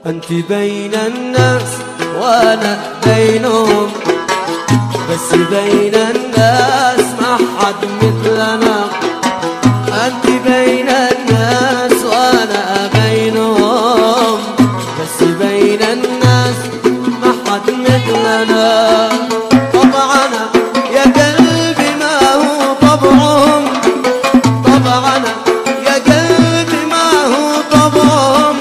انت بين الناس وانا بينهم، بس بين الناس ما حد مثلنا. انت بين الناس وانا بينهم، بس بين الناس ما حد مثلنا. طبعنا يا قلبي ما هو طبعهم، طبعنا يا قلبي ما هو طبعهم.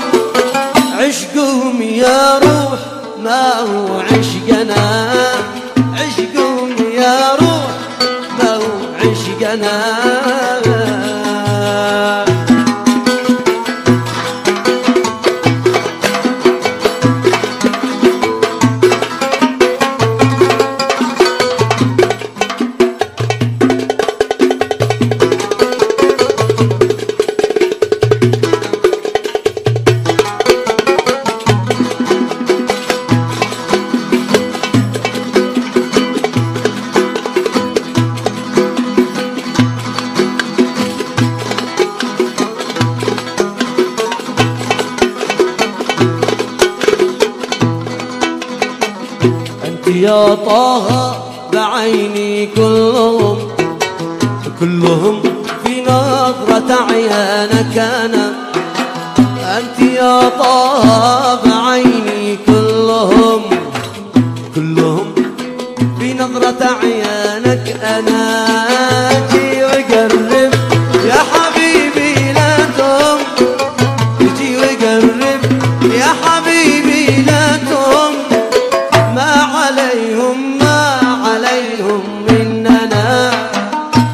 عشقهم يا روح ما هو عشقنا، عشقهم يا روح ما هو عشقنا. يا طه بعيني كلهم، كلهم في نظرة عيانك أنا. أنت يا طه بعيني كلهم، كلهم في نظرة عيانك أنا. جي وقرب يا حبيبي لا تهم، جي وقرب يا حبيبي لا تهم. ما عليهم ما عليهم مننا،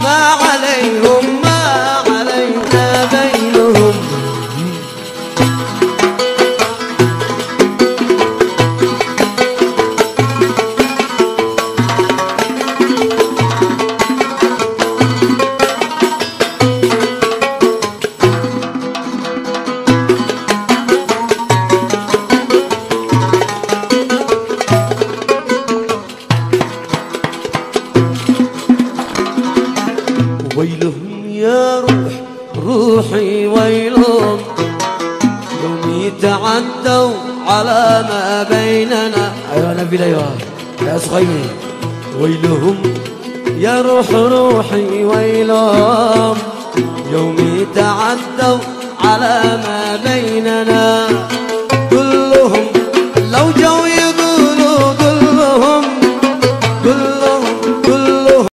ما عليهم ما علينا بينهم. ويلهم يا روح روحي ويلهم، يوم يتعدوا على ما بيننا. ايوه نبيل ايوه يا صغير. ويلهم يا روح روحي ويلهم، يوم يتعدوا على ما بيننا.